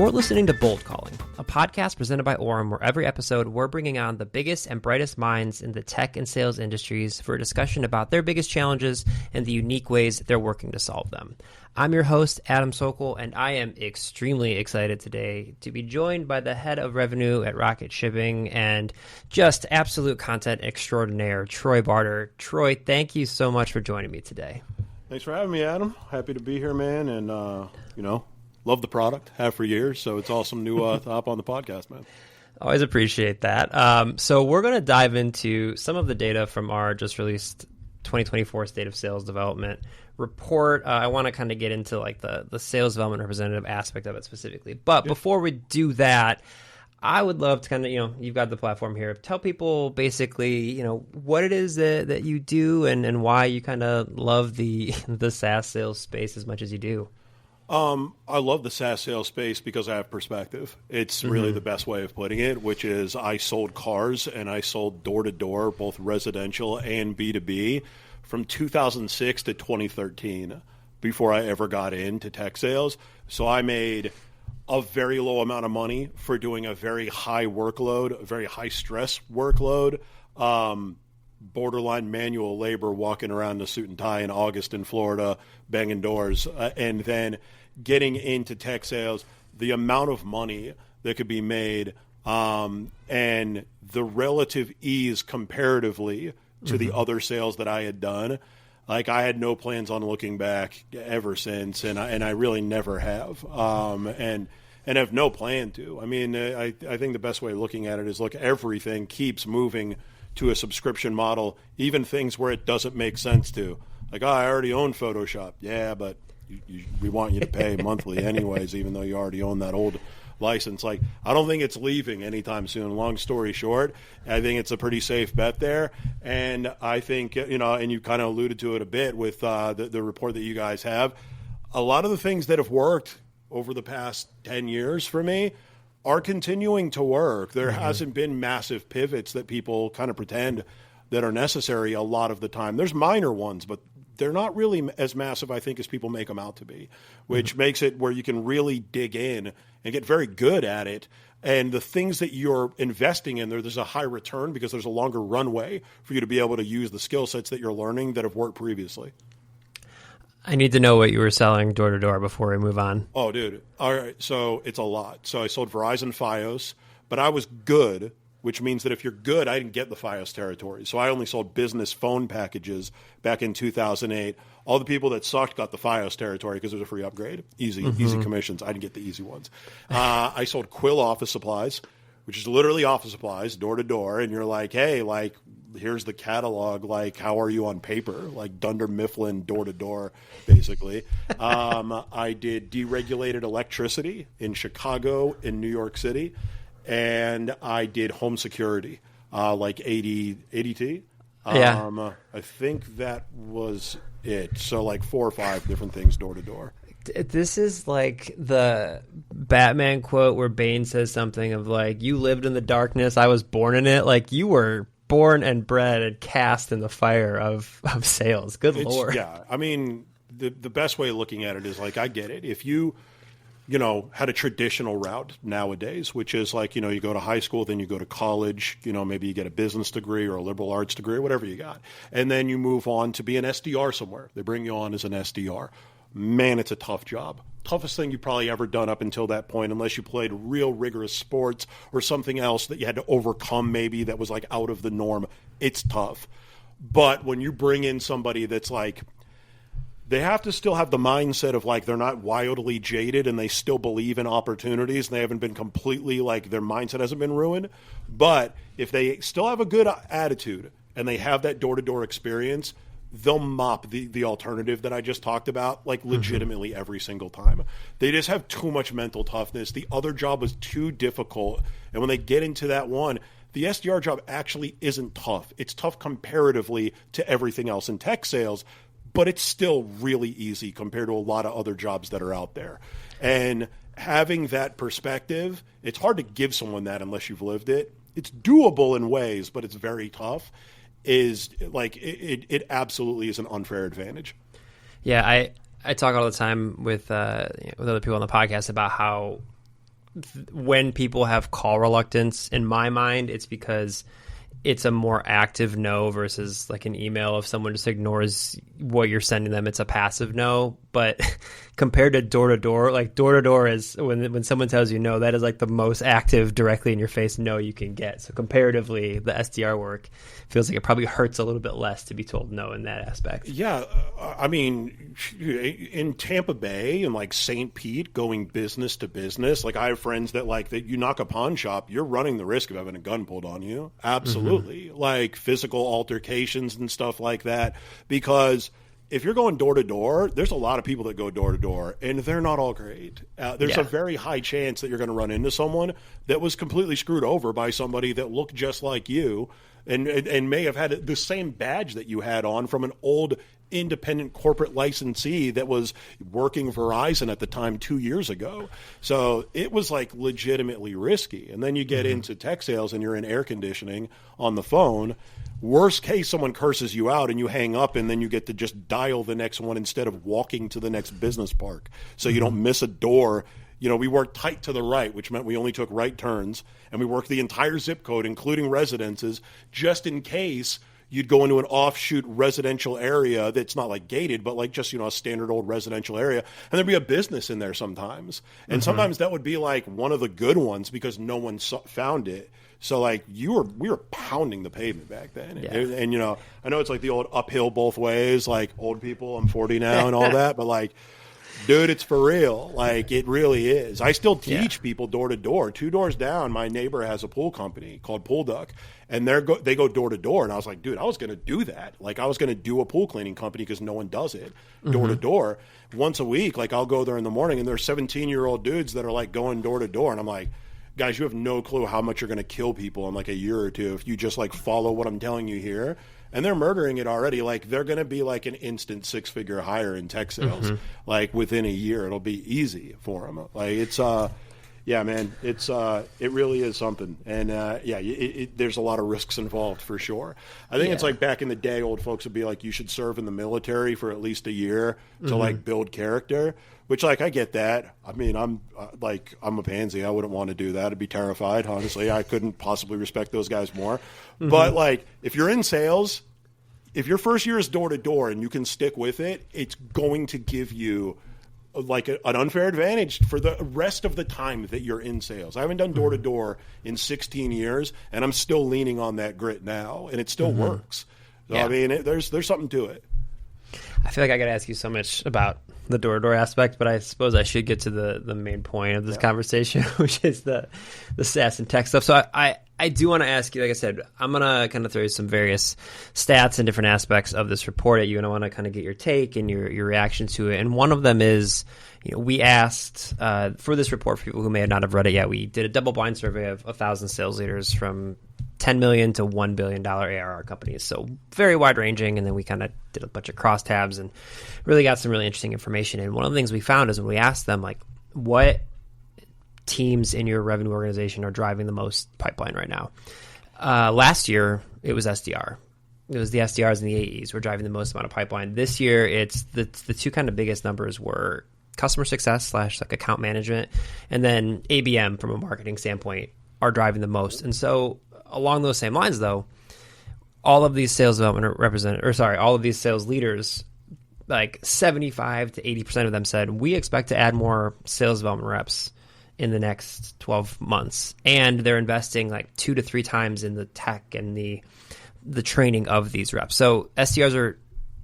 You're listening to Bold Calling, a podcast presented by Orem, where every episode we're bringing on the biggest and brightest minds in the tech and sales industries for a discussion about their biggest challenges and the unique ways they're working to solve them. I'm your host, Adam Sockel, and I am extremely excited today to be joined by the head of revenue at Rocket Shipping and just absolute content extraordinaire, Troy Barter. Troy, thank you so much for joining me today. Thanks for having me, Adam. Happy to be here, man, and, love the product, have for years, so it's awesome to hop on the podcast, man. Always appreciate that. So we're going to dive into some of the data from our just released 2024 State of Sales Development report. I want to kind of get into like the sales development representative aspect of it specifically. But before we do that, I would love to kind of, you've got the platform here. Tell people basically, what it is that you do and why you kind of love the SaaS sales space as much as you do. I love the SaaS sales space because I have perspective. It's really the best way of putting it, which is I sold cars and I sold door-to-door, both residential and B2B, from 2006 to 2013 before I ever got into tech sales. So I made a very low amount of money for doing a very high workload, a very high-stress workload, borderline manual labor, walking around in a suit and tie in August in Florida, banging doors, and then getting into tech sales, the amount of money that could be made and the relative ease comparatively to the other sales that I had done. Like, I had no plans on looking back ever since, and I really never have, and have no plan to. I mean, I think the best way of looking at it is, look, everything keeps moving to a subscription model, even things where it doesn't make sense to. Like, I already own Photoshop. Yeah, but we want you to pay monthly anyways, even though you already own that old license. Like, I don't think it's leaving anytime soon. Long story short, I think it's a pretty safe bet there. And I think, and you kind of alluded to it a bit with the report that you guys have, a lot of the things that have worked over the past 10 years for me are continuing to work. There hasn't been massive pivots that people kind of pretend that are necessary a lot of the time. There's minor ones, but they're not really as massive, I think, as people make them out to be, which makes it where you can really dig in and get very good at it. And the things that you're investing in, there's a high return because there's a longer runway for you to be able to use the skill sets that you're learning that have worked previously. I need to know what you were selling door to door before we move on. Oh, dude. All right. So it's a lot. So I sold Verizon Fios, but I was good, which means that if you're good, I didn't get the Fios territory. So I only sold business phone packages back in 2008. All the people that sucked got the Fios territory because it was a free upgrade. Easy commissions. I didn't get the easy ones. I sold Quill office supplies, which is literally office supplies, door to door. And you're like, hey, like, here's the catalog. Like, how are you on paper? Like Dunder Mifflin, door to door, basically. I did deregulated electricity in Chicago, in New York City. And I did home security, like ADT. I think that was it. So like 4 or 5 different things door to door. This is like the Batman quote where Bane says something of like, you lived in the darkness, I was born in it. Like, you were born and bred and cast in the fire of sales. Good Lord. Yeah. I mean, the best way of looking at it is like, I get it. If you had a traditional route nowadays, which is like, you go to high school, then you go to college, maybe you get a business degree or a liberal arts degree or whatever you got. And then you move on to be an SDR somewhere. They bring you on as an SDR. Man, it's a tough job. Toughest thing you've probably ever done up until that point, unless you played real rigorous sports or something else that you had to overcome maybe that was like out of the norm. It's tough. But when you bring in somebody that's like, they have to still have the mindset of like they're not wildly jaded and they still believe in opportunities and they haven't been completely like their mindset hasn't been ruined. But if they still have a good attitude and they have that door-to-door experience, they'll mop the alternative that I just talked about like legitimately every single time. They just have too much mental toughness. The other job was too difficult. And when they get into that one, the SDR job actually isn't tough. It's tough comparatively to everything else in tech sales, but it's still really easy compared to a lot of other jobs that are out there. And having that perspective, it's hard to give someone that unless you've lived it. It's doable in ways, but it's very tough. Is like it absolutely is an unfair advantage. Yeah, I talk all the time with other people on the podcast about how when people have call reluctance, in my mind, it's because it's a more active no versus like an email. If someone just ignores what you're sending them, it's a passive no. But compared to door-to-door, like door-to-door is when someone tells you no, that is like the most active, directly in your face no you can get. So comparatively, the SDR work feels like it probably hurts a little bit less to be told no in that aspect. Yeah, I mean, in Tampa Bay and like St. Pete, going business to business, like I have friends that like that you knock a pawn shop, you're running the risk of having a gun pulled on you. Absolutely. Like physical altercations and stuff like that. Because if you're going door to door, there's a lot of people that go door to door, and they're not all great. There's a very high chance that you're going to run into someone that was completely screwed over by somebody that looked just like you, and may have had the same badge that you had on from an old independent corporate licensee that was working Verizon at the time 2 years ago. So it was like legitimately risky. And then you get into tech sales and you're in air conditioning on the phone. Worst case, someone curses you out and you hang up, and then you get to just dial the next one instead of walking to the next business park. So you don't miss a door. You know, we worked tight to the right, which meant we only took right turns, and we worked the entire zip code, including residences, just in case you'd go into an offshoot residential area that's not like gated, but like just, you know, a standard old residential area. And there'd be a business in there sometimes. And sometimes that would be like one of the good ones because no one found it. So like we were pounding the pavement back then. Yeah. And, you know, I know it's like the old uphill both ways, like old people, I'm 40 now and all that, but like, dude, it's for real. Like, it really is. I still teach people door to door. 2 doors down, my neighbor has a pool company called Pool Duck, and they go door to door. And I was like, dude, I was going to do that. Like, I was going to do a pool cleaning company because no one does it door to door. Once a week, like, I'll go there in the morning, and there's 17-year-old dudes that are, like, going door to door. And I'm like, guys, you have no clue how much you're going to kill people in, like, a year or two if you just, like, follow what I'm telling you here. And they're murdering it already. Like, they're going to be like an instant 6-figure hire in tech sales. Like, within a year, it'll be easy for them. Like, it's, yeah, man, it's, it really is something. And, there's a lot of risks involved for sure. I think it's like back in the day, old folks would be like, you should serve in the military for at least a year to like build character, which like, I get that. I mean, I'm a pansy. I wouldn't want to do that. I'd be terrified. Honestly, I couldn't possibly respect those guys more. But like, if you're in sales, if your first year is door to door and you can stick with it, it's going to give you like an unfair advantage for the rest of the time that you're in sales. I haven't done door to door in 16 years, and I'm still leaning on that grit now, and it still works. So I mean, there's something to it. I feel like I got to ask you so much about the door-to-door aspect, but I suppose I should get to the main point of this conversation, which is the SaaS and tech stuff. So I do want to ask you, like I said, I'm going to kind of throw you some various stats and different aspects of this report at you, and I want to kind of get your take and your reaction to it. And one of them is, you know, we asked for this report, for people who may not have read it yet, we did a double-blind survey of 1,000 sales leaders from $10 million to $1 billion ARR companies. So very wide ranging. And then we kind of did a bunch of crosstabs and really got some really interesting information. And one of the things we found is when we asked them, like, what teams in your revenue organization are driving the most pipeline right now? Last year, it was SDR. It was the SDRs and the AEs were driving the most amount of pipeline. This year, it's the two kind of biggest numbers were customer success / like account management, and then ABM from a marketing standpoint are driving the most. And so along those same lines, though, all of these sales development all of these sales leaders, like 75 to 80% of them said, we expect to add more sales development reps in the next 12 months. And they're investing like 2 to 3 times in the tech and the training of these reps. So SDRs are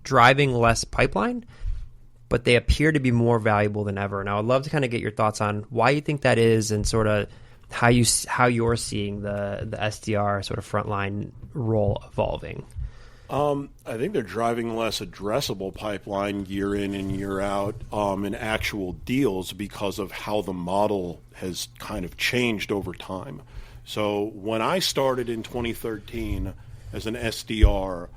driving less pipeline, but they appear to be more valuable than ever. And I would love to kind of get your thoughts on why you think that is, and sort of how you're seeing the SDR sort of frontline role evolving. I think they're driving less addressable pipeline year in and year out in actual deals because of how the model has kind of changed over time. So when I started in 2013 as an SDR,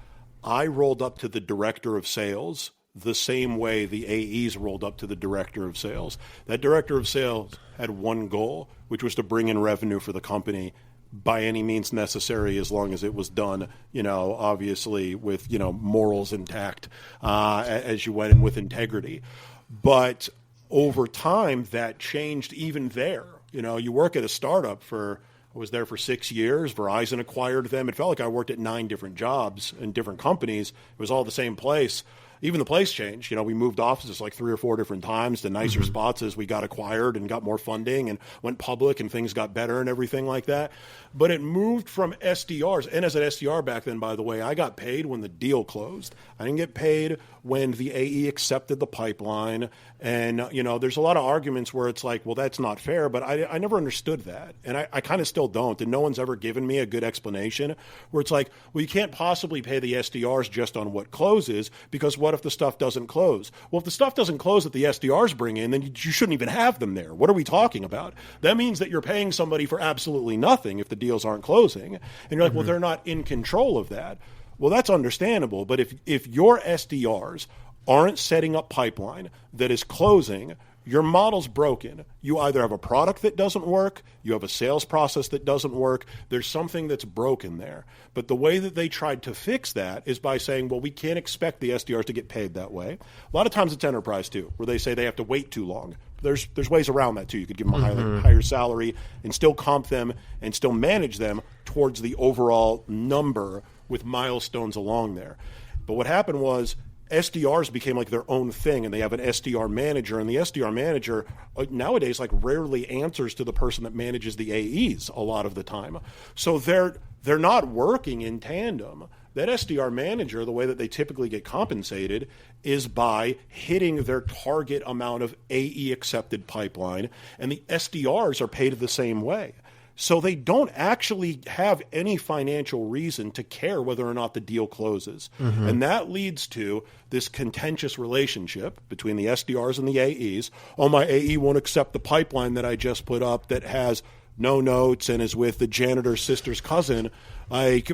I rolled up to the director of sales the same way the AEs rolled up to the director of sales. That director of sales had one goal, which was to bring in revenue for the company by any means necessary, as long as it was done, you know, obviously with, you know, morals intact, as you went in with integrity. But over time, that changed even there. You know, you work at a startup I was there for 6 years. Verizon acquired them. It felt like I worked at 9 different jobs in different companies. It was all the same place. Even the place changed. You know, we moved offices like 3 or 4 different times to nicer spots as we got acquired and got more funding and went public and things got better and everything like that. But it moved from SDRs. And as an SDR back then, by the way, I got paid when the deal closed. I didn't get paid when the AE accepted the pipeline. And, you know, there's a lot of arguments where it's like, well, that's not fair. But I never understood that. And I kind of still don't. And no one's ever given me a good explanation where it's like, well, you can't possibly pay the SDRs just on what closes, because what if the stuff doesn't close? Well, if the stuff doesn't close that the SDRs bring in, then you shouldn't even have them there. What are we talking about? That means that you're paying somebody for absolutely nothing if the deals aren't closing. And you're like, well, they're not in control of that. Well, that's understandable. But if your SDRs aren't setting up pipeline that is closing, your model's broken. You either have a product that doesn't work, you have a sales process that doesn't work, there's something that's broken there. But the way that they tried to fix that is by saying, well, we can't expect the SDRs to get paid that way. A lot of times it's enterprise too, where they say they have to wait too long. There's ways around that too. You could give them a higher salary and still comp them and still manage them towards the overall number with milestones along there. But what happened was SDRs became like their own thing, and they have an SDR manager, and the SDR manager nowadays like rarely answers to the person that manages the AEs a lot of the time. So they're not working in tandem. That SDR manager, the way that they typically get compensated is by hitting their target amount of AE accepted pipeline, and the SDRs are paid the same way. So they don't actually have any financial reason to care whether or not the deal closes. And that leads to this contentious relationship between the SDRs and the AEs. Oh, my AE won't accept the pipeline that I just put up that has no notes and is with the janitor's sister's cousin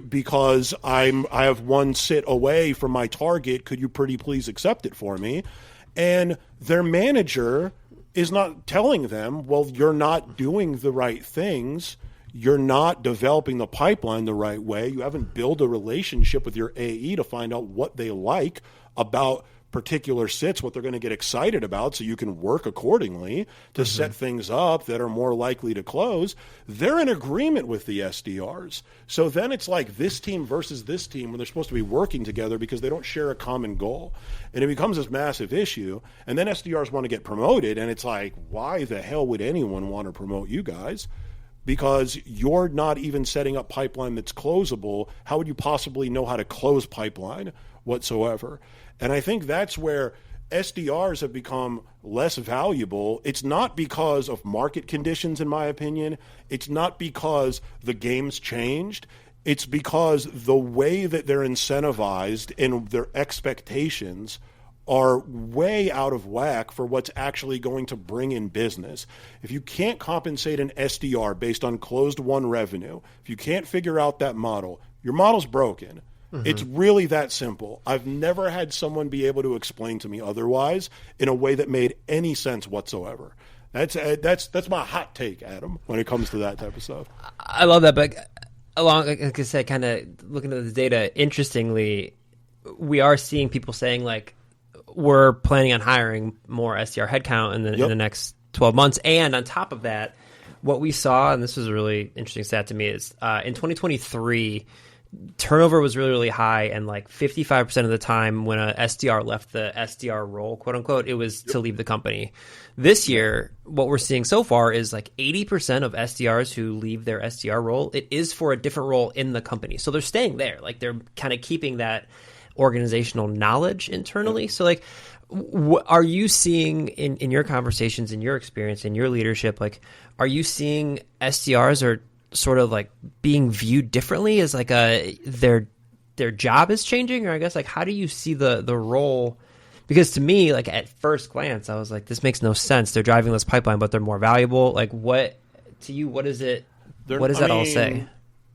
because I have one sit away from my target. Could you pretty please accept it for me? And their manager is not telling them, well, you're not doing the right things. You're not developing the pipeline the right way. You haven't built a relationship with your AE to find out what they like about particular sits, what they're going to get excited about, so you can work accordingly to set things up that are more likely to close. They're in agreement with the SDRs. So then it's like this team versus this team when they're supposed to be working together because they don't share a common goal. And it becomes this massive issue. And then SDRs want to get promoted, and it's like, why the hell would anyone want to promote you guys? Because you're not even setting up pipeline that's closable. How would you possibly know how to close pipeline whatsoever? And I think that's where SDRs have become less valuable. It's not because of market conditions, in my opinion. It's not because the game's changed. It's because the way that they're incentivized and their expectations are way out of whack for what's actually going to bring in business. If you can't compensate an SDR based on closed won revenue, if you can't figure out that model, your model's broken. It's really that simple. I've never had someone be able to explain to me otherwise in a way that made any sense whatsoever. That's my hot take, Adam, when it comes to that type of stuff. I love that, but along, like I said, kind of looking at the data, interestingly, we are seeing people saying like we're planning on hiring more SDR headcount in the next 12 months, and on top of that, what we saw, and this was a really interesting stat to me, is in 2023. Turnover was really, really high, and like 55% of the time when a SDR left the SDR role, quote unquote, it was to leave the company. This year, what we're seeing so far is like 80% of SDRs who leave their SDR role, it is for a different role in the company. So they're staying there. Like they're kind of keeping that organizational knowledge internally. So like, are you seeing in your conversations, in your experience, in your leadership, like, are you seeing SDRs are sort of like being viewed differently as like their job is changing? Or I guess like, how do you see the role? Because to me, like at first glance, I was like, this makes no sense. They're driving this pipeline, but they're more valuable. Like what to you, what is it? What does that all say?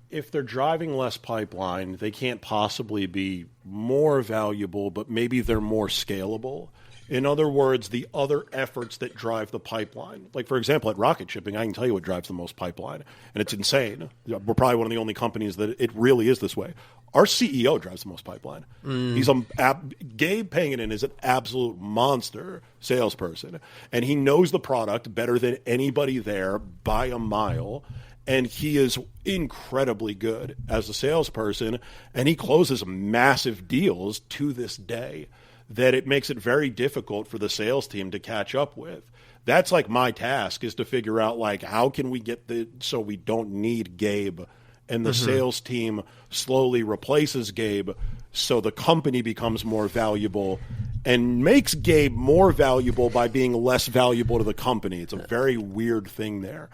If they're driving less pipeline, they can't possibly be more valuable, but maybe they're more scalable. In other words, the other efforts that drive the pipeline. Like, for example, at Rocket Shipping, I can tell you what drives the most pipeline, and it's insane. We're probably one of the only companies that it really is this way. Our CEO drives the most pipeline. He's Gabe Panganin is an absolute monster salesperson, and he knows the product better than anybody there by a mile. And he is incredibly good as a salesperson, and he closes massive deals to this day that it makes it very difficult for the sales team to catch up with. That's like my task, is to figure out like how can we get so we don't need Gabe, and the sales team slowly replaces Gabe so the company becomes more valuable and makes Gabe more valuable by being less valuable to the company. It's a very weird thing there.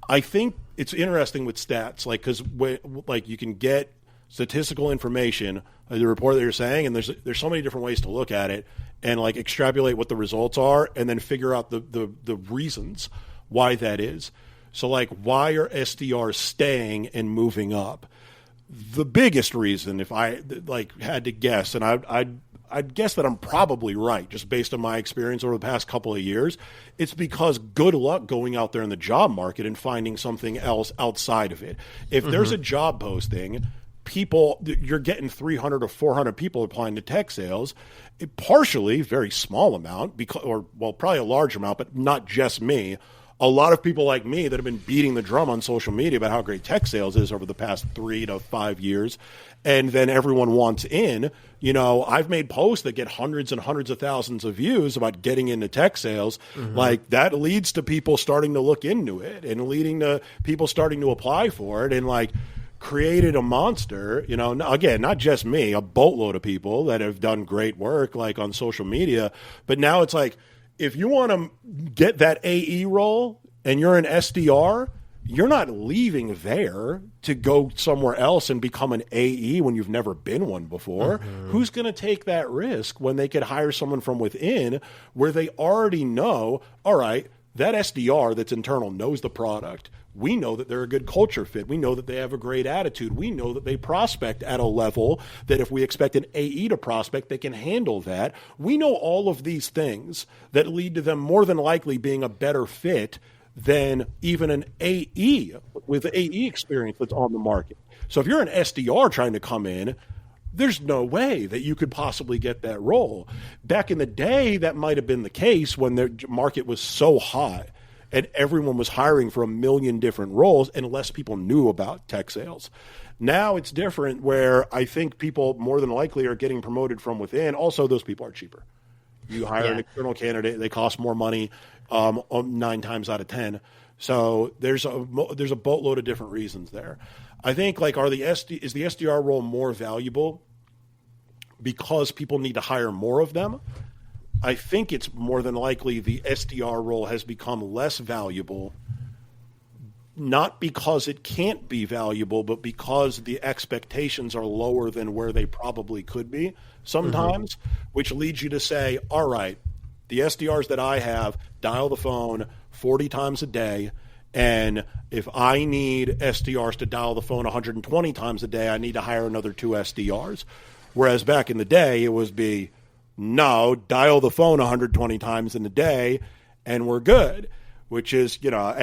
I think it's interesting with stats, like, because like you can get statistical information, the report that you're saying, and there's so many different ways to look at it and like extrapolate what the results are, and then figure out the reasons why that is. So like, why are SDRs staying and moving up? The biggest reason, if I like had to guess, and I'd guess that I'm probably right, just based on my experience over the past couple of years, it's because good luck going out there in the job market and finding something else outside of it. If there's a job posting, you're getting 300 or 400 people applying to tech sales, partially, very small amount, probably a large amount, but not just me. A lot of people like me that have been beating the drum on social media about how great tech sales is over the past 3 to 5 years. And then everyone wants in. You know, I've made posts that get hundreds and hundreds of thousands of views about getting into tech sales. Like, that leads to people starting to look into it and leading to people starting to apply for it, and like created a monster, you know, again, not just me, a boatload of people that have done great work like on social media. But now it's like, if you want to get that AE role and you're an SDR, you're not leaving there to go somewhere else and become an AE when you've never been one before. Who's going to take that risk when they could hire someone from within where they already know, all right, that SDR that's internal knows the product. We know that they're a good culture fit. We know that they have a great attitude. We know that they prospect at a level that if we expect an AE to prospect, they can handle that. We know all of these things that lead to them more than likely being a better fit than even an AE with AE experience that's on the market. So if you're an SDR trying to come in, there's no way that you could possibly get that role. Back in the day, that might have been the case when the market was so hot and everyone was hiring for a million different roles and less people knew about tech sales. Now it's different, where I think people more than likely are getting promoted from within. Also, those people are cheaper. You hire an external candidate, they cost more money 9 times out of 10. So there's a boatload of different reasons there. I think, like, is the SDR role more valuable because people need to hire more of them? I think it's more than likely the SDR role has become less valuable, not because it can't be valuable, but because the expectations are lower than where they probably could be sometimes, which leads you to say, all right, the SDRs that I have dial the phone 40 times a day, and if I need SDRs to dial the phone 120 times a day, I need to hire another 2 SDRs. Whereas back in the day, it was no, dial the phone 120 times in a day and we're good, which is, not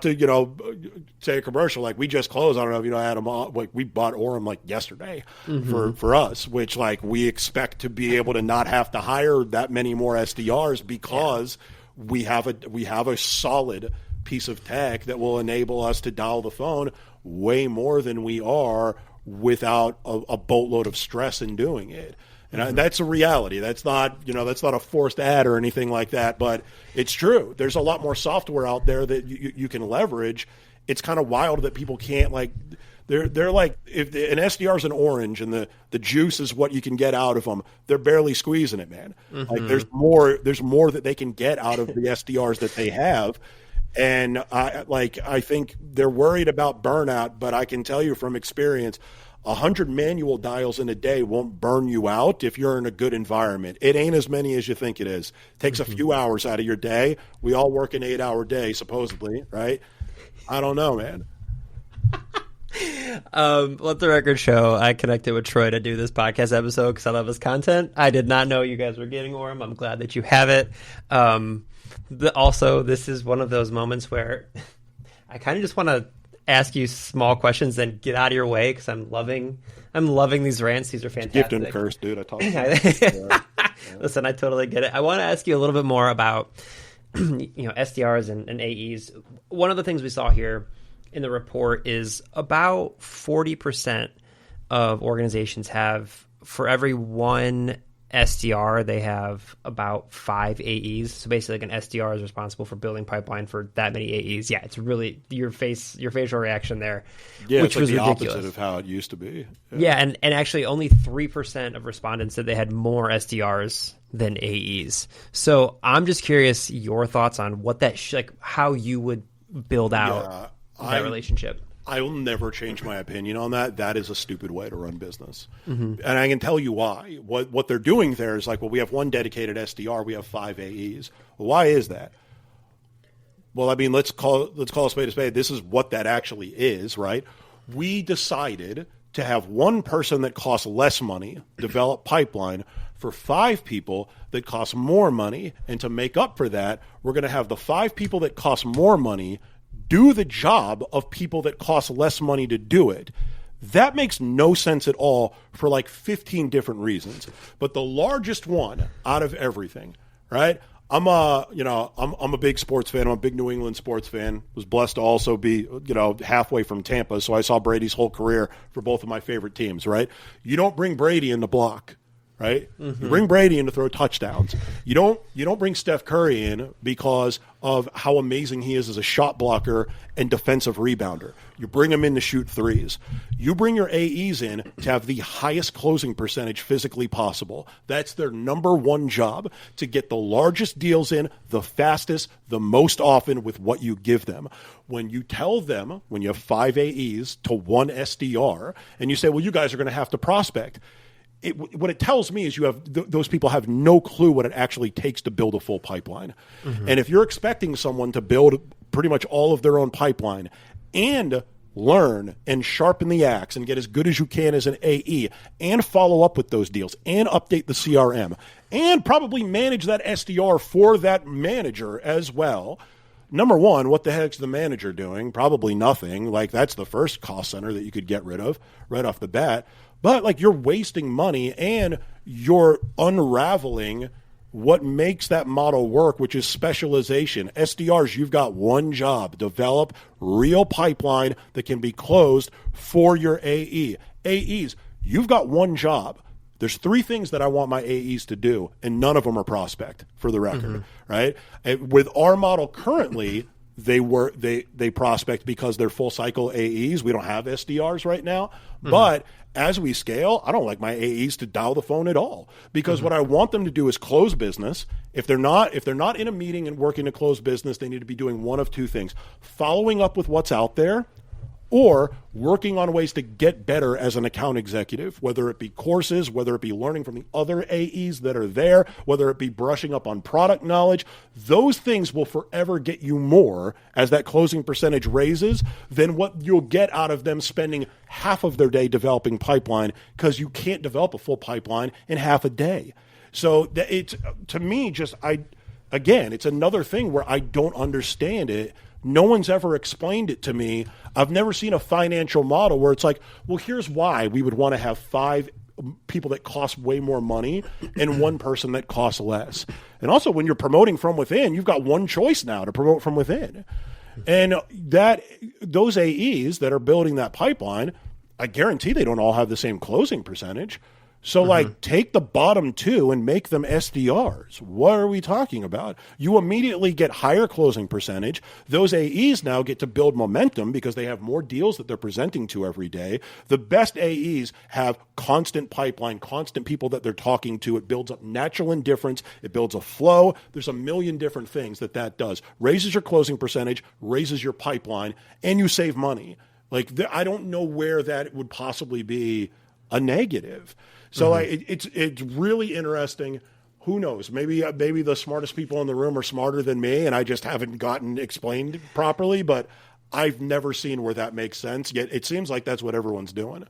to, say a commercial, like we just closed. I don't know if you know, Adam, like we bought Orem like yesterday for us, which like we expect to be able to not have to hire that many more SDRs because we have a solid piece of tech that will enable us to dial the phone way more than we are without a boatload of stress in doing it. And that's a reality. That's not a forced ad or anything like that, but it's true. There's a lot more software out there that you can leverage. It's kind of wild that people can't, like, they're like, if an SDR is an orange and the juice is what you can get out of them, they're barely squeezing it, man. Like there's more that they can get out of the SDRs that they have. And I think they're worried about burnout, but I can tell you from experience, 100 manual dials in a day won't burn you out if you're in a good environment. It ain't as many as you think it is. It takes a few hours out of your day. We all work an 8-hour day, supposedly, right? I don't know, man. Let the record show, I connected with Troy to do this podcast episode because I love his content. I did not know you guys were getting Orem. I'm glad that you have it. Also, this is one of those moments where I kind of just want to ask you small questions and get out of your way because I'm loving these rants. These are fantastic. Gift and curse, dude. I talk about Listen, I totally get it. I want to ask you a little bit more about SDRs and AEs. One of the things we saw here in the report is about 40% of organizations have, for every one SDR, they have about 5 AEs. So basically, like an SDR is responsible for building pipeline for that many AEs. Yeah, it's really your facial reaction there, yeah, which it's like was the ridiculous. opposite of how it used to be. Yeah, and actually only 3% of respondents said they had more SDRs than AEs. So I'm just curious your thoughts on what that how you would build out that relationship. I will never change my opinion on that. That is a stupid way to run business. And I can tell you why. What they're doing there is like, well, we have one dedicated SDR, we have 5 AEs. Well, why is that? Well, I mean, let's call a spade a spade. This is what that actually is, right? We decided to have one person that costs less money develop pipeline for 5 people that cost more money. And to make up for that, we're going to have the 5 people that cost more money do the job of people that cost less money to do it. That makes no sense at all for like 15 different reasons. But the largest one out of everything, right? I'm a big sports fan. I'm a big New England sports fan. Was blessed to also be, halfway from Tampa. So I saw Brady's whole career for both of my favorite teams, right? You don't bring Brady in to block, right? You bring Brady in to throw touchdowns. You don't bring Steph Curry in because of how amazing he is as a shot blocker and defensive rebounder. You bring him in to shoot threes. You bring your AEs in to have the highest closing percentage physically possible. That's their number one job, to get the largest deals in the fastest, the most often with what you give them. When you tell them, when you have 5 AEs to 1 SDR, and you say, well, you guys are going to have to prospect, what it tells me is you have those people have no clue what it actually takes to build a full pipeline. And if you're expecting someone to build pretty much all of their own pipeline and learn and sharpen the axe and get as good as you can as an AE and follow up with those deals and update the CRM and probably manage that SDR for that manager as well, number one, what the heck's the manager doing? Probably nothing. Like, that's the first cost center that you could get rid of right off the bat. But like, you're wasting money and you're unraveling what makes that model work, which is specialization. SDRs, you've got one job: develop real pipeline that can be closed for your AE. AEs, you've got one job. There's 3 things that I want my AEs to do, and none of them are prospect, for the record, right? And with our model currently, they prospect because they're full cycle AEs. We don't have SDRs right now, but as we scale, I don't like my AEs to dial the phone at all, because what I want them to do is close business. If they're not in a meeting and working to close business, they need to be doing one of 2 things: following up with what's out there, or working on ways to get better as an account executive, whether it be courses, whether it be learning from the other AEs that are there, whether it be brushing up on product knowledge. Those things will forever get you more as that closing percentage raises than what you'll get out of them spending half of their day developing pipeline, because you can't develop a full pipeline in half a day. So it's, to me, it's another thing where I don't understand it. No one's ever explained it to me. I've never seen a financial model where it's like, well, here's why we would want to have 5 people that cost way more money and 1 person that costs less. And also, when you're promoting from within, you've got one choice now to promote from within. And those AEs that are building that pipeline, I guarantee they don't all have the same closing percentage. So, take the bottom 2 and make them SDRs. What are we talking about? You immediately get higher closing percentage. Those AEs now get to build momentum because they have more deals that they're presenting to every day. The best AEs have constant pipeline, constant people that they're talking to. It builds up natural indifference. It builds a flow. There's a million different things that does. Raises your closing percentage, raises your pipeline, and you save money. I don't know where that would possibly be a negative. So it's really interesting. Who knows? Maybe the smartest people in the room are smarter than me, and I just haven't gotten explained properly. But I've never seen where that makes sense, yet it seems like that's what everyone's doing.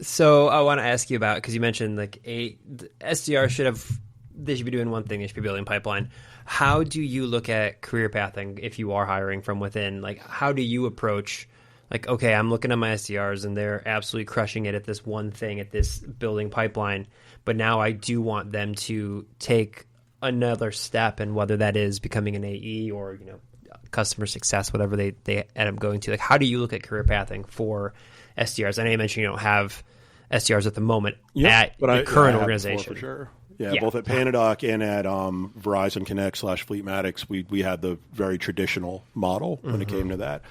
So I want to ask you about, because you mentioned like SDR they should be doing one thing, they should be building pipeline. How do you look at career pathing if you are hiring from within? Like, how do you approach, like, okay, I'm looking at my SDRs and they're absolutely crushing it at this one thing, at this building pipeline, but now I do want them to take another step, and whether that is becoming an AE or, customer success, whatever they end up going to. Like, how do you look at career pathing for SDRs? I know you mentioned you don't have SDRs at the moment at the current organization. For sure. Yeah, both at Panadoc and at Verizon Connect / Fleetmatics, we had the very traditional model when it came to that.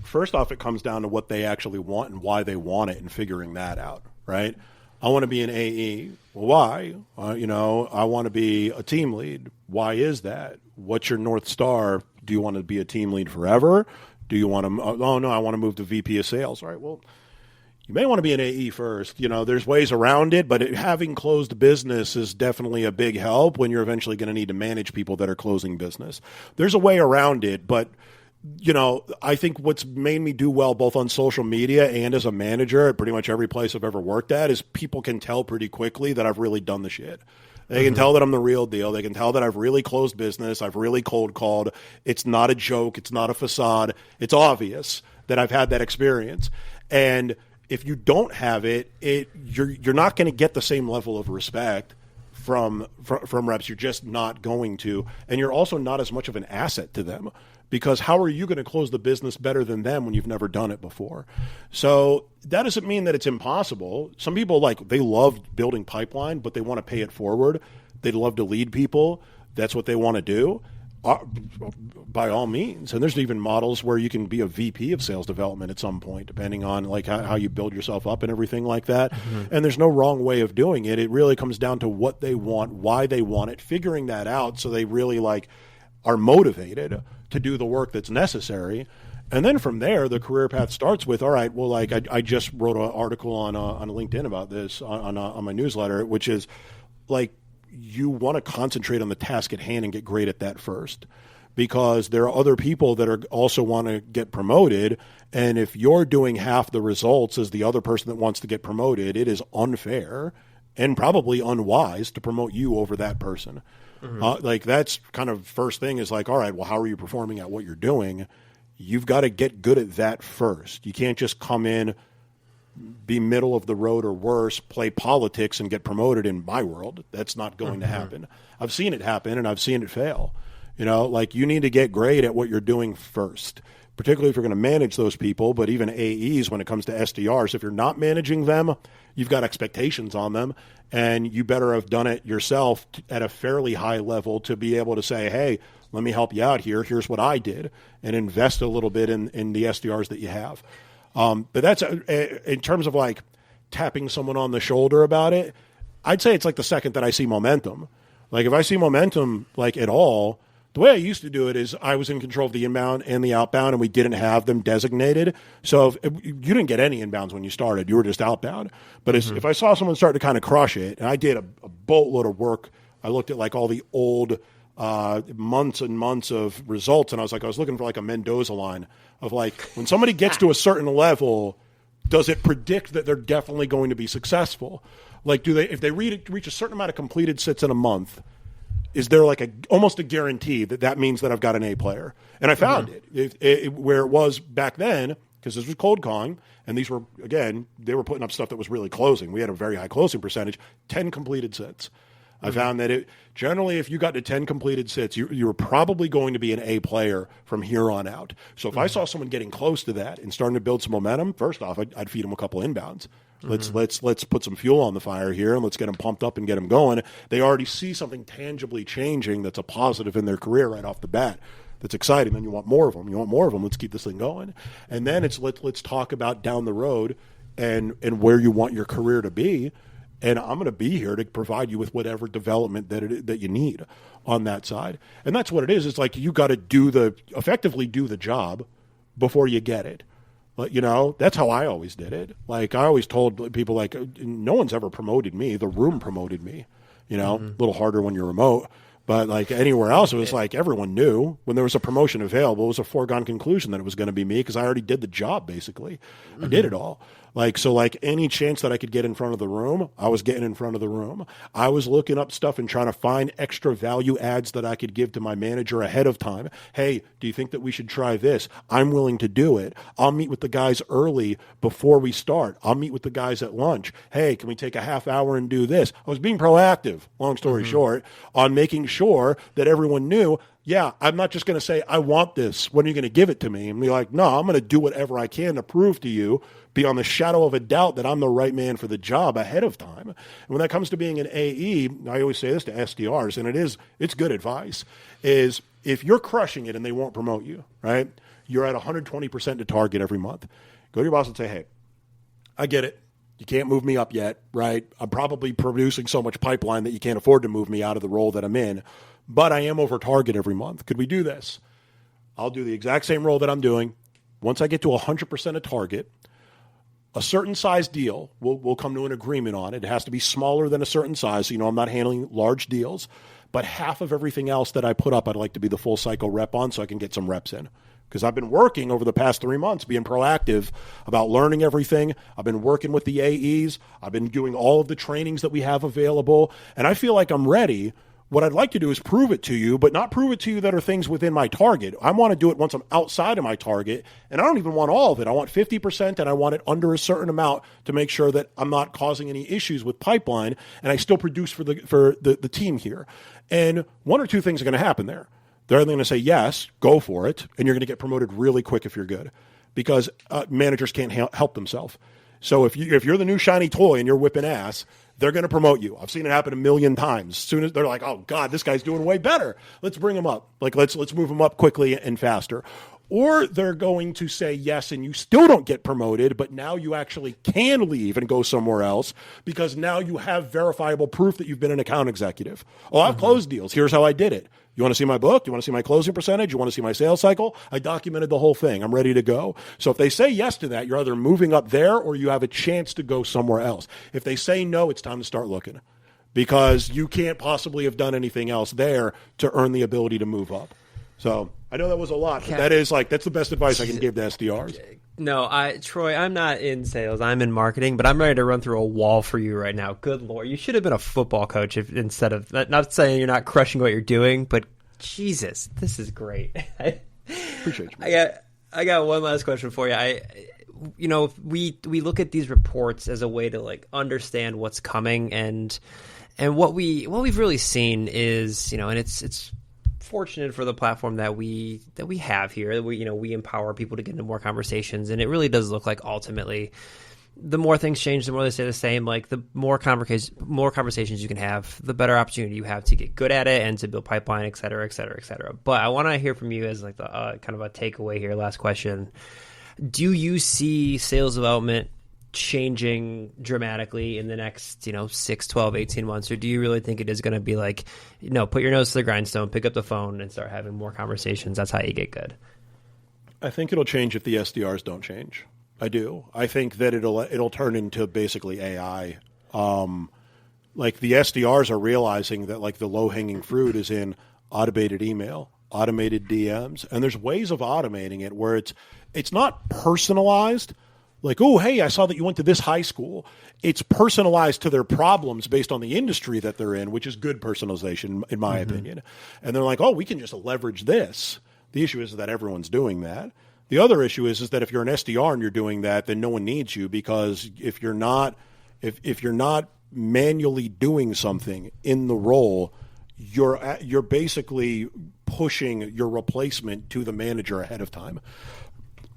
First off, it comes down to what they actually want and why they want it and figuring that out, right? I want to be an AE. Well, why? I want to be a team lead. Why is that? What's your North Star? Do you want to be a team lead forever? Do you want to, oh, no, I want to move to VP of sales. All right, well, you may want to be an AE first. There's ways around it, but having closed business is definitely a big help when you're eventually going to need to manage people that are closing business. There's a way around it, but I think what's made me do well both on social media and as a manager at pretty much every place I've ever worked at is people can tell pretty quickly that I've really done the shit. They can tell that I'm the real deal. They can tell that I've really closed business. I've really cold called. It's not a joke. It's not a facade. It's obvious that I've had that experience. And if you don't have it, you're not going to get the same level of respect from reps. You're just not going to. And you're also not as much of an asset to them, because how are you going to close the business better than them when you've never done it before? So that doesn't mean that it's impossible. Some people, they love building pipeline, but they want to pay it forward. They'd love to lead people. That's what they want to do. By all means. And there's even models where you can be a VP of sales development at some point, depending on how you build yourself up and everything like that. And there's no wrong way of doing it. It really comes down to what they want, why they want it, figuring that out so they really are motivated to do the work that's necessary. And then from there, the career path starts with, all right, well, I just wrote an article on LinkedIn about this on my newsletter, which is you want to concentrate on the task at hand and get great at that first, because there are other people that are also want to get promoted. And if you're doing half the results as the other person that wants to get promoted, it is unfair and probably unwise to promote you over that person. That's kind of first thing is all right, well, how are you performing at what you're doing? You've got to get good at that first. You can't just come in, be middle of the road or worse, play politics and get promoted in my world. That's not going to happen. I've seen it happen and I've seen it fail. You need to get great at what you're doing first, particularly if you're going to manage those people. But even AEs, when it comes to SDRs, if you're not managing them, you've got expectations on them, and you better have done it yourself at a fairly high level to be able to say, hey, let me help you out here. Here's what I did, and invest a little bit in the SDRs that you have. But that's in terms of tapping someone on the shoulder about it. I'd say it's the second that I see momentum. If I see momentum at all, the way I used to do it is I was in control of the inbound and the outbound, and we didn't have them designated. So if you didn't get any inbounds when you started. You were just outbound. But if I saw someone start to kind of crush it, and I did a boatload of work, I looked at all the old months and months of results, and I was looking for a Mendoza line of when somebody gets to a certain level, does it predict that they're definitely going to be successful? If they reach a certain amount of completed sits in a month, is there almost a guarantee that means that I've got an A player? And I found it where it was back then, because this was cold calling, and these were, again, they were putting up stuff that was really closing. We had a very high closing percentage, 10 completed sits. I found that generally, if you got to 10 completed sits, you were probably going to be an A player from here on out. So if I saw someone getting close to that and starting to build some momentum, first off, I'd feed them a couple inbounds. Let's put some fuel on the fire here, and let's get them pumped up and get them going. They already see something tangibly changing that's a positive in their career right off the bat. That's exciting. Then you want more of them. Let's keep this thing going. And then let's talk about down the road and where you want your career to be. And I'm going to be here to provide you with whatever development that you need on that side. And that's what it is. It's you got to effectively do the job before you get it. That's how I always did it. I always told people, no one's ever promoted me. The room promoted me, a little harder when you're remote. But like anywhere else, it was like everyone knew when there was a promotion available, it was a foregone conclusion that it was going to be me because I already did the job, basically. I did it all. Like, so like any chance that I could get in front of the room, I was getting in front of the room. I was looking up stuff and trying to find extra value adds that I could give to my manager ahead of time. Hey, do you think that we should try this? I'm willing to do it. I'll meet with the guys early before we start. I'll meet with the guys at lunch. Hey, can we take a half hour and do this? I was being proactive, long story short, on making sure that everyone knew, yeah, I'm not just going to say, I want this. When are you going to give it to me? And be like, no, I'm going to do whatever I can to prove to you, beyond the shadow of a doubt, that I'm the right man for the job ahead of time. And when that comes to being an AE, I always say this to SDRs, and it's good advice, is if you're crushing it and they won't promote you, right? You're at 120% to target every month. Go to your boss and say, hey, I get it. You can't move me up yet, right? I'm probably producing so much pipeline that you can't afford to move me out of the role that I'm in, but I am over target every month. Could we do this? I'll do the exact same role that I'm doing. Once I get to 100% of target, a certain size deal, we'll come to an agreement on it. It has to be smaller than a certain size. So, I'm not handling large deals, but half of everything else that I put up, I'd like to be the full cycle rep on so I can get some reps in. Because I've been working over the past 3 months, being proactive about learning everything. I've been working with the AEs. I've been doing all of the trainings that we have available. And I feel like I'm ready. What I'd like to do is prove it to you, but not prove it to you that are things within my target. I want to do it once I'm outside of my target, and I don't even want all of it. I want 50%, and I want it under a certain amount to make sure that I'm not causing any issues with pipeline, and I still produce for the team here. And one or two things are going to happen there. They're going to say, yes, go for it, and you're going to get promoted really quick if you're good, because managers can't help themselves. So if you're the new shiny toy and you're whipping ass, they're going to promote you. I've seen it happen a million times. As soon as they're like, oh, God, this guy's doing way better. Let's bring him up. Like, let's move him up quickly and faster. Or they're going to say yes, and you still don't get promoted, but now you actually can leave and go somewhere else because now you have verifiable proof that you've been an account executive. Oh, I've closed deals. Here's how I did it. You want to see my book? You want to see my closing percentage? You want to see my sales cycle? I documented the whole thing. I'm ready to go. So if they say yes to that, you're either moving up there or you have a chance to go somewhere else. If they say no, it's time to start looking because you can't possibly have done anything else there to earn the ability to move up. So I know that was a lot, but that's the best advice I can give to SDRs. No, Troy, I'm not in sales. I'm in marketing, but I'm ready to run through a wall for you right now. Good Lord. You should have been a football coach instead of, not saying you're not crushing what you're doing, but Jesus, this is great. Appreciate you. I got one last question for you. We look at these reports as a way to like understand what's coming and what we've really seen is, and it's fortunate for the platform that we have here. We empower people to get into more conversations, and it really does look like ultimately the more things change, the more they stay the same. Like the more conversations you can have, the better opportunity you have to get good at it and to build pipeline, et cetera, et cetera, et cetera. But I want to hear from you as like the kind of a takeaway here. Last question: do you see sales development changing dramatically in the next 6, 12, 18 months, or do you really think it is going to be like, put your nose to the grindstone, pick up the phone and start having more conversations? That's how you get good. I think it'll change if the SDRs don't change. I do. I think that it'll turn into basically AI. Like the SDRs are realizing that like the low-hanging fruit is in automated email, automated DMs, and there's ways of automating it where it's not personalized. Like, oh, hey, I saw that you went to this high school. It's personalized to their problems based on the industry that they're in, which is good personalization, in my opinion. And they're like, oh, we can just leverage this. The issue is that everyone's doing that. The other issue is that if you're an SDR and you're doing that, then no one needs you because if you're not manually doing something in the role, you're basically pushing your replacement to the manager ahead of time.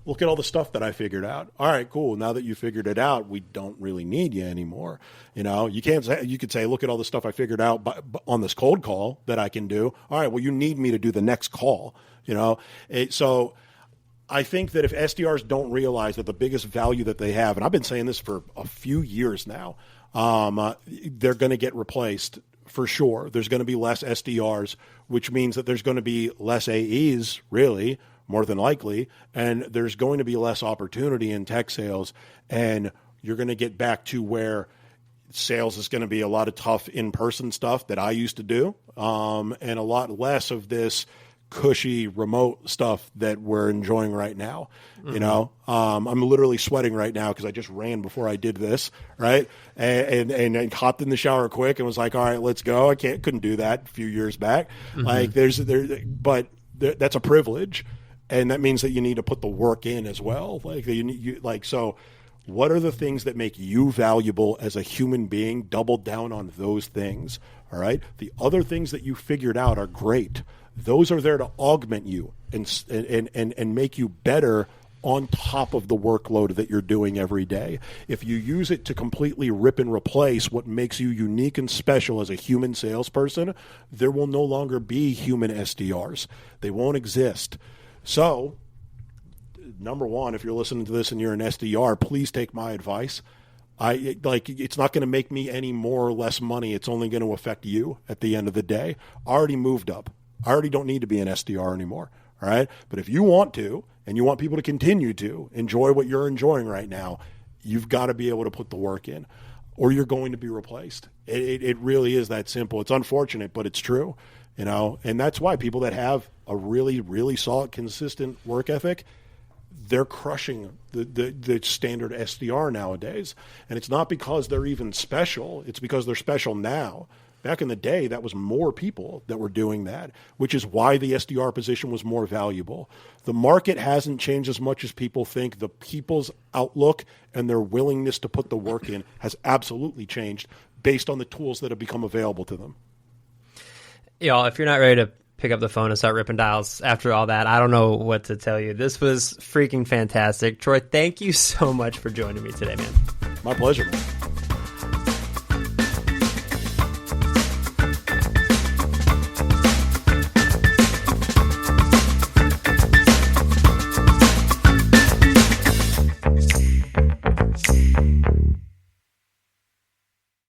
Look at all the stuff that I figured out. All right, cool. Now that you figured it out, we don't really need you anymore. You can't say, you could say, look at all the stuff I figured out on this cold call that I can do. All right, well, you need me to do the next call, So I think that if SDRs don't realize that the biggest value that they have, and I've been saying this for a few years now, they're going to get replaced for sure. There's going to be less SDRs, which means that there's going to be less AEs, really, more than likely, and there's going to be less opportunity in tech sales, and you're going to get back to where sales is going to be a lot of tough in-person stuff that I used to do, and a lot less of this cushy remote stuff that we're enjoying right now. Mm-hmm. You know, I'm literally sweating right now because I just ran before I did this, right? And hopped in the shower quick and was like, all right, let's go. Couldn't do that a few years back. Mm-hmm. Like that's a privilege, and that means that you need to put the work in as well. So what are the things that make you valuable as a human being? Double down on those things, all right? The other things that you figured out are great. Those are there to augment you and make you better on top of the workload that you're doing every day. If you use it to completely rip and replace what makes you unique and special as a human salesperson, there will no longer be human SDRs. They won't exist. So, number one, if you're listening to this and you're an SDR, please take my advice. It's not going to make me any more or less money. It's only going to affect you at the end of the day. I already moved up. I already don't need to be an SDR anymore. All right. But if you want to, and you want people to continue to enjoy what you're enjoying right now, you've got to be able to put the work in, or you're going to be replaced. It really is that simple. It's unfortunate, but it's true. You know, and that's why people that have a really, really solid, consistent work ethic, they're crushing the standard SDR nowadays. And it's not because they're even special. It's because they're special now. Back in the day, that was more people that were doing that, which is why the SDR position was more valuable. The market hasn't changed as much as people think. The people's outlook and their willingness to put the work in has absolutely changed based on the tools that have become available to them. Y'all, if you're not ready to pick up the phone and start ripping dials after all that, I don't know what to tell you. This was freaking fantastic. Troy, thank you so much for joining me today, man. My pleasure, man.